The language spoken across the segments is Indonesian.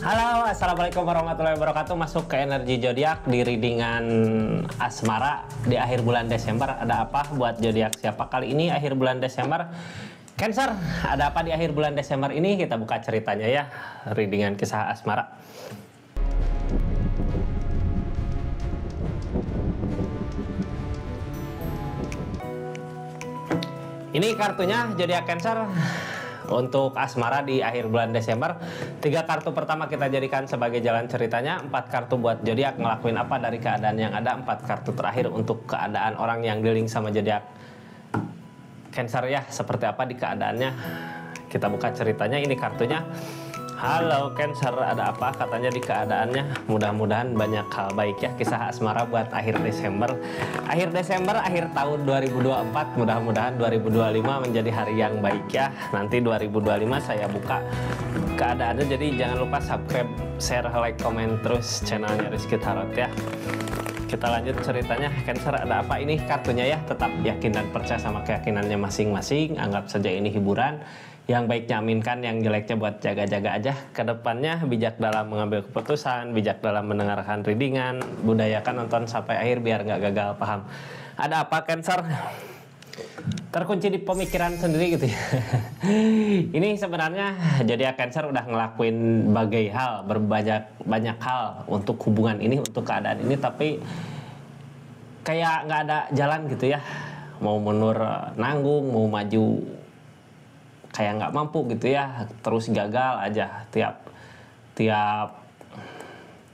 Halo, assalamualaikum warahmatullahi wabarakatuh. Masuk ke energi zodiak di readingan asmara di akhir bulan Desember. Ada apa buat zodiak siapa kali ini akhir bulan Desember? Cancer, ada apa di akhir bulan Desember ini? Kita buka ceritanya ya, readingan kisah asmara. Ini kartunya zodiak Cancer. Untuk asmara di akhir bulan Desember, 3 kartu pertama kita jadikan sebagai jalan ceritanya, 4 kartu buat zodiak ngelakuin apa dari keadaan yang ada, 4 kartu terakhir untuk keadaan orang yang dealing sama zodiak Cancer ya, seperti apa di keadaannya. Kita buka ceritanya, ini kartunya. Halo Cancer, ada apa katanya di keadaannya? Mudah-mudahan banyak hal baik ya, kisah asmara buat akhir Desember. Akhir Desember, akhir tahun 2024, mudah-mudahan 2025 menjadi hari yang baik ya. Nanti 2025 saya buka keadaannya, jadi jangan lupa subscribe, share, like, komen terus channelnya Rizky Tarot ya. Kita lanjut ceritanya. Cancer, ada apa ini kartunya ya? Tetap yakin dan percaya sama keyakinannya masing-masing. Anggap saja ini hiburan. Yang baiknya aminkan, yang jeleknya buat jaga-jaga aja. Kedepannya bijak dalam mengambil keputusan, bijak dalam mendengarkan readingan, budayakan nonton sampai akhir biar nggak gagal paham. Ada apa Cancer? Terkunci di pemikiran sendiri gitu ya. Ini sebenarnya zodiak Cancer udah ngelakuin bagai hal, banyak hal untuk hubungan ini, untuk keadaan ini, tapi kayak nggak ada jalan gitu ya. Mau mundur nanggung, mau maju kayak nggak mampu gitu ya, terus gagal aja.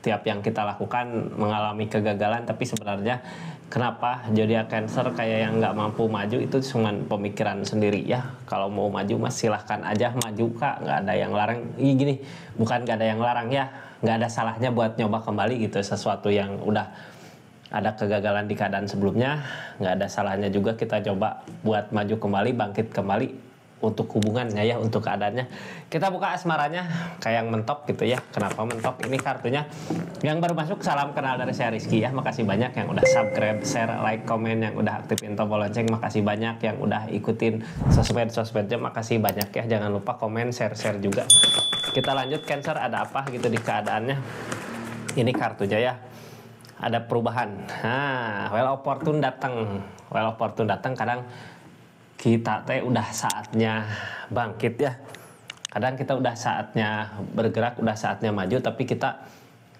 Tiap yang kita lakukan mengalami kegagalan, tapi sebenarnya kenapa zodiak Cancer kayak yang nggak mampu maju itu cuma pemikiran sendiri ya. Kalau mau maju mas silahkan aja maju kak, nggak ada yang larang. Gini, bukan nggak ada yang larang ya, nggak ada salahnya buat nyoba kembali gitu, sesuatu yang udah ada kegagalan di keadaan sebelumnya, nggak ada salahnya juga kita coba buat maju kembali, bangkit kembali untuk hubungannya ya, untuk keadaannya. Kita buka asmaranya kayak yang mentok gitu ya. Kenapa mentok? Ini kartunya. Yang baru masuk, salam kenal dari saya Rizky ya. Makasih banyak yang udah subscribe, share, like, komen, yang udah aktifin tombol lonceng. Makasih banyak yang udah ikutin sosmed-sosmednya. Makasih banyak ya. Jangan lupa komen, share juga. Kita lanjut Cancer, ada apa gitu di keadaannya. Ini kartunya ya. Ada perubahan. Nah, well opportune datang. Well opportune datang, kadang kita udah saatnya bangkit ya. Kadang kita udah saatnya bergerak, udah saatnya maju, tapi kita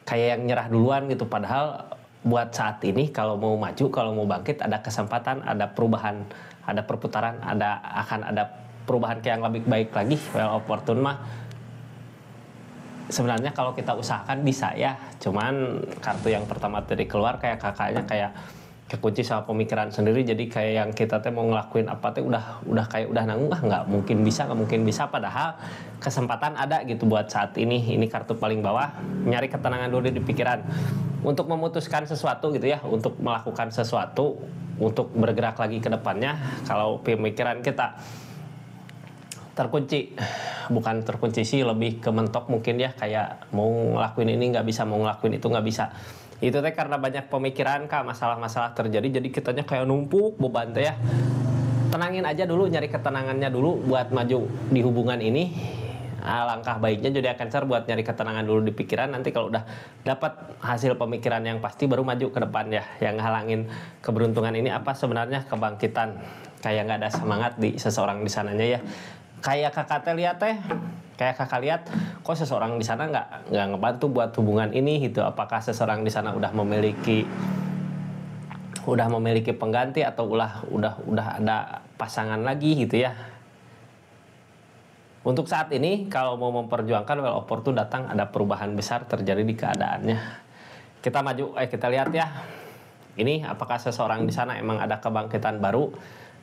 kayak yang nyerah duluan gitu. Padahal buat saat ini kalau mau maju, kalau mau bangkit, ada kesempatan, ada perubahan, ada perputaran, akan ada perubahan kayak yang lebih baik lagi. Well opportune mah sebenarnya kalau kita usahakan bisa ya. Cuman kartu yang pertama tadi keluar kayak kakaknya kayak kekunci sama pemikiran sendiri, jadi kayak yang kita mau ngelakuin apa udah kayak udah nanggung, nggak mungkin bisa, padahal kesempatan ada gitu buat saat ini. Ini kartu paling bawah, nyari ketenangan dulu di pikiran untuk memutuskan sesuatu gitu ya, untuk melakukan sesuatu, untuk bergerak lagi ke depannya. Kalau pemikiran kita terkunci, bukan terkunci sih, lebih ke mentok mungkin ya, kayak mau ngelakuin ini nggak bisa, mau ngelakuin itu nggak bisa. Itu teh karena banyak pemikiran kak, masalah-masalah terjadi, jadi kitanya kayak numpuk beban teh ya. Tenangin aja dulu, nyari ketenangannya dulu buat maju di hubungan ini. Alangkah baiknya zodiak Cancer buat nyari ketenangan dulu di pikiran. Nanti kalau udah dapat hasil pemikiran yang pasti baru maju ke depan ya. Yang halangin keberuntungan ini apa sebenarnya? Kebangkitan. Kayak nggak ada semangat di seseorang di sananya ya. Kayak kakak teh lihat teh, kayak kakak lihat kok seseorang di sana nggak ngebantu buat hubungan ini gitu. Apakah seseorang di sana udah memiliki pengganti atau udah ada pasangan lagi gitu ya. Untuk saat ini kalau mau memperjuangkan well opportune datang, ada perubahan besar terjadi di keadaannya. Kita maju, kita lihat ya. Ini apakah seseorang di sana emang ada kebangkitan baru,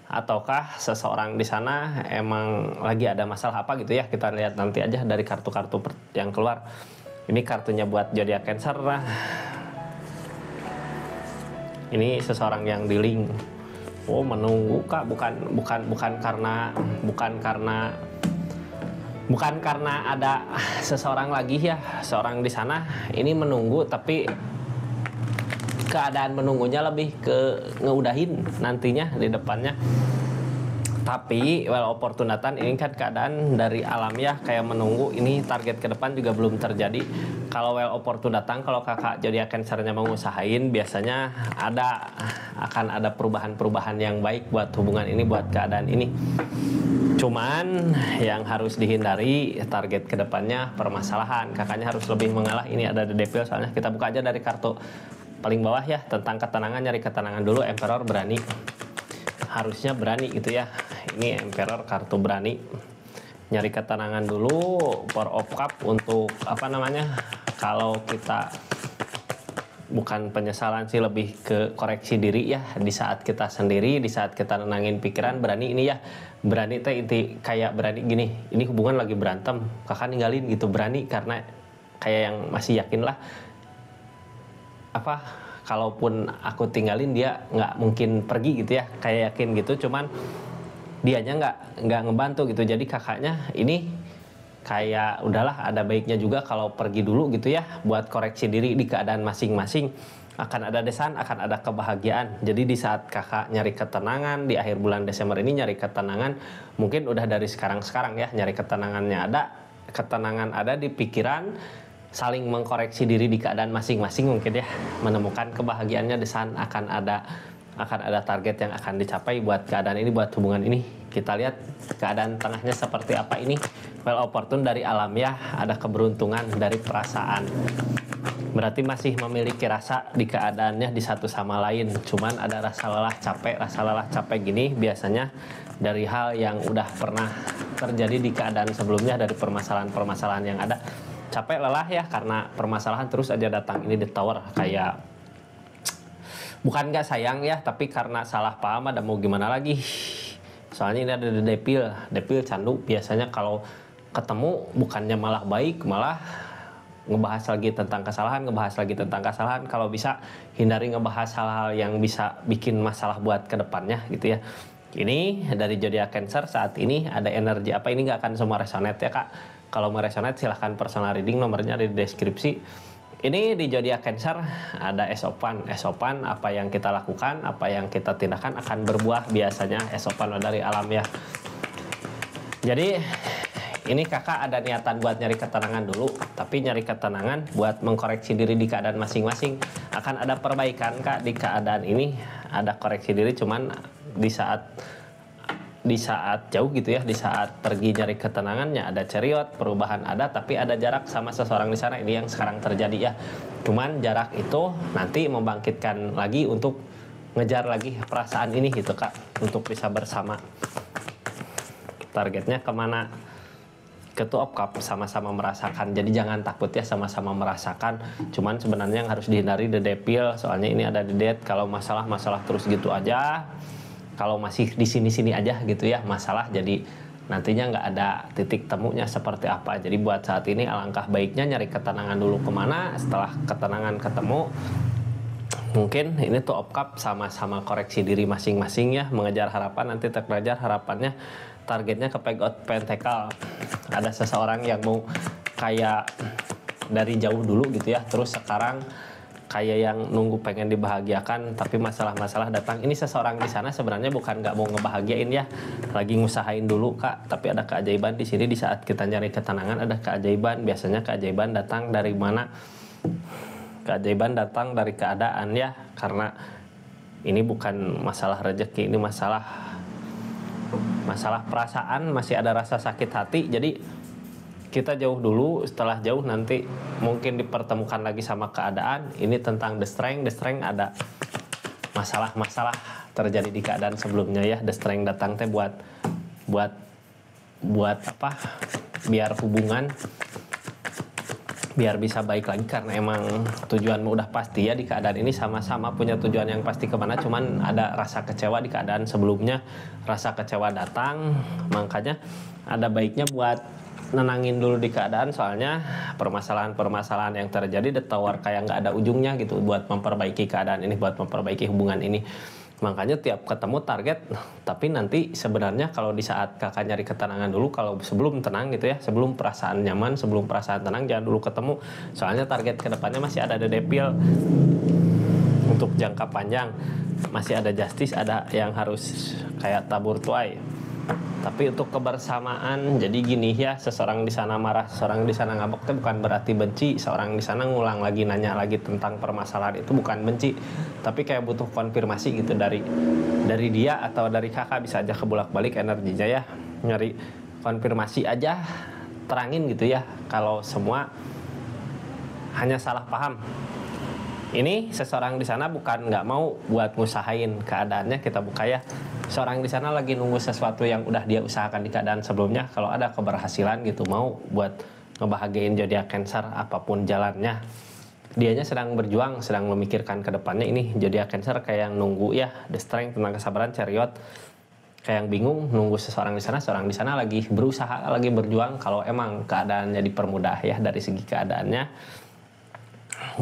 ataukah seseorang di sana emang lagi ada masalah apa gitu ya. Kita lihat nanti aja dari kartu-kartu yang keluar. Ini kartunya buat zodiak Cancer. Ini seseorang yang dealing. Oh, menunggu kak, bukan karena ada seseorang lagi ya, seorang di sana. Ini menunggu, tapi keadaan menunggunya lebih ke ngeudahin nantinya di depannya. Tapi well opportunatan ini kan keadaan dari alamiah kayak menunggu, ini target ke depan juga belum terjadi. Kalau well opportunatan, kalau kakak zodiak Cancernya mau usahain, biasanya akan ada perubahan-perubahan yang baik buat hubungan ini, buat keadaan ini. Cuman yang harus dihindari target ke depannya permasalahan. Kakaknya harus lebih mengalah. Ini ada The Devil, soalnya kita buka aja dari kartu paling bawah ya, tentang ketenangan. Nyari ketenangan dulu. Emperor berani, harusnya berani gitu ya. Ini Emperor, kartu berani, nyari ketenangan dulu. Four of Cup untuk apa namanya, kalau kita bukan penyesalan sih, lebih ke koreksi diri ya, di saat kita sendiri, di saat kita nenangin pikiran. Berani ini ya, berani teh inti kayak berani gini, ini hubungan lagi berantem, kakak ninggalin gitu, berani karena kayak yang masih yakin lah, apa, kalaupun aku tinggalin dia nggak mungkin pergi gitu ya, kayak yakin gitu. Cuman dianya nggak ngebantu gitu. Jadi kakaknya ini kayak udahlah, ada baiknya juga kalau pergi dulu gitu ya, buat koreksi diri di keadaan masing-masing. Akan ada desan, akan ada kebahagiaan. Jadi di saat kakak nyari ketenangan di akhir bulan Desember ini, nyari ketenangan mungkin udah dari sekarang ya, nyari ketenangannya ada, ketenangan ada di pikiran, saling mengkoreksi diri di keadaan masing-masing mungkin ya, menemukan kebahagiaannya. Desan akan ada target yang akan dicapai buat keadaan ini, buat hubungan ini. Kita lihat keadaan tengahnya seperti apa ini. Well opportune dari alamiah, ada keberuntungan dari perasaan. Berarti masih memiliki rasa di keadaannya di satu sama lain. Cuman ada rasa lelah capek gini biasanya dari hal yang udah pernah terjadi di keadaan sebelumnya, dari permasalahan-permasalahan yang ada. Capek lelah ya, karena permasalahan terus aja datang. Ini The Tower, kayak bukan gak sayang ya, tapi karena salah paham, ada mau gimana lagi. Soalnya ini ada The Devil candu. Biasanya kalau ketemu bukannya malah baik, malah ngebahas lagi tentang kesalahan. Kalau bisa hindari ngebahas hal-hal yang bisa bikin masalah buat kedepannya gitu ya. Ini dari zodiak Cancer saat ini ada energi apa, ini nggak akan semua resonate ya kak. Kalau mau resonate silahkan personal reading, nomornya ada di deskripsi. Ini di zodiak Cancer ada esopan, apa yang kita lakukan, apa yang kita tindakan akan berbuah biasanya. Esopan dari alam ya. Jadi ini kakak ada niatan buat nyari ketenangan dulu, tapi nyari ketenangan buat mengkoreksi diri di keadaan masing-masing. Akan ada perbaikan kak di keadaan ini, ada koreksi diri. Cuman di saat jauh gitu ya, di saat pergi nyari ketenangannya ada chariot, perubahan ada, tapi ada jarak sama seseorang di sana. Ini yang sekarang terjadi ya. Cuman jarak itu nanti membangkitkan lagi untuk ngejar lagi perasaan ini gitu kak, untuk bisa bersama. Targetnya kemana? Ke Two of Cup, sama-sama merasakan. Jadi jangan takut ya, sama-sama merasakan. Cuman sebenarnya yang harus dihindari The Devil, soalnya ini ada The Death. Kalau masalah terus gitu aja, kalau masih di sini aja gitu ya masalah, jadi nantinya nggak ada titik temunya seperti apa. Jadi buat saat ini alangkah baiknya nyari ketenangan dulu. Kemana? Setelah ketenangan ketemu, mungkin ini Two of Cup, sama-sama koreksi diri masing-masing ya, mengejar harapan. Nanti terkejar harapannya, targetnya ke Page of Pentacles. Ada seseorang yang mau kayak dari jauh dulu gitu ya, terus sekarang kayak yang nunggu pengen dibahagiakan, tapi masalah-masalah datang. Ini seseorang di sana sebenarnya bukan nggak mau ngebahagiain ya, lagi ngusahain dulu kak. Tapi ada keajaiban di sini. Di saat kita nyari ketenangan ada keajaiban. Biasanya keajaiban datang dari mana? Keajaiban datang dari keadaan ya, karena ini bukan masalah rezeki, ini masalah perasaan. Masih ada rasa sakit hati. Jadi kita jauh dulu, setelah jauh nanti mungkin dipertemukan lagi sama keadaan. Ini tentang The Strength ada masalah-masalah terjadi di keadaan sebelumnya ya. The Strength datang teh buat apa? Biar hubungan biar bisa baik lagi, karena emang tujuanmu udah pasti ya di keadaan ini, sama-sama punya tujuan yang pasti kemana. Cuman ada rasa kecewa di keadaan sebelumnya, rasa kecewa datang, makanya ada baiknya buat nenangin dulu di keadaan. Soalnya permasalahan-permasalahan yang terjadi The Tower kayak nggak ada ujungnya gitu, buat memperbaiki keadaan ini, buat memperbaiki hubungan ini. Makanya tiap ketemu target, tapi nanti sebenarnya kalau di saat kakak nyari ketenangan dulu, kalau sebelum tenang gitu ya, sebelum perasaan nyaman, sebelum perasaan tenang, jangan dulu ketemu. Soalnya target kedepannya masih ada The Devil untuk jangka panjang, masih ada Justice, ada yang harus kayak tabur tuai. Tapi untuk kebersamaan, jadi gini ya, seseorang di sana marah, seseorang di sana ngambek itu bukan berarti benci. Seorang di sana ngulang lagi, nanya lagi tentang permasalahan itu bukan benci, tapi kayak butuh konfirmasi gitu dari dia atau dari kakak, bisa aja kebulak-balik energinya ya, nyari konfirmasi aja, terangin gitu ya kalau semua hanya salah paham. Ini seseorang di sana bukan nggak mau buat ngusahain keadaannya, kita buka ya. Seorang di sana lagi nunggu sesuatu yang udah dia usahakan di keadaan sebelumnya. Kalau ada keberhasilan gitu, mau buat ngebahagiain zodiak Cancer apapun jalannya. Dianya sedang berjuang, sedang memikirkan ke depannya. Ini zodiak Cancer kayak yang nunggu ya, the strength tentang kesabaran, Chariot. Kayak yang bingung nunggu seseorang di sana lagi berusaha, lagi berjuang. Kalau emang keadaannya dipermudah ya dari segi keadaannya,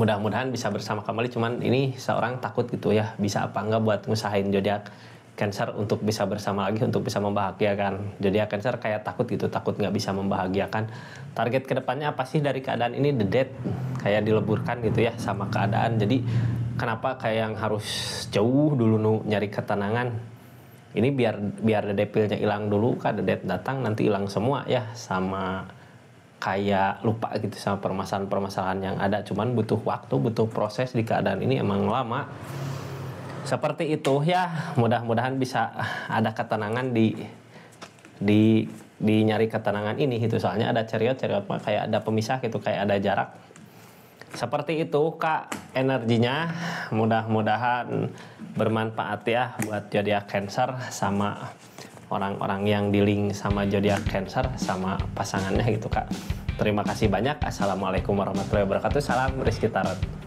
mudah-mudahan bisa bersama kembali. Cuman ini seorang takut gitu ya, bisa apa enggak buat ngusahain zodiak Cancer untuk bisa bersama lagi, untuk bisa membahagiakan. Zodiak Cancer kayak takut gitu, takut nggak bisa membahagiakan. Target kedepannya apa sih dari keadaan ini? The dead, kayak dileburkan gitu ya sama keadaan. Jadi kenapa kayak yang harus jauh dulu nyari ketenangan? Ini biar the devilnya hilang dulu, kan the dead datang nanti hilang semua ya, sama kayak lupa gitu sama permasalahan-permasalahan yang ada. Cuman butuh waktu, butuh proses. Di keadaan ini emang lama seperti itu ya. Mudah-mudahan bisa ada ketenangan di nyari ketenangan ini gitu. Soalnya ada Chariot mah kayak ada pemisah gitu, kayak ada jarak. Seperti itu Kak energinya. Mudah-mudahan bermanfaat ya buat zodiak Cancer sama orang-orang yang dealing sama zodiak Cancer sama pasangannya gitu Kak. Terima kasih banyak. Assalamualaikum warahmatullahi wabarakatuh. Salam Rizky Tarot.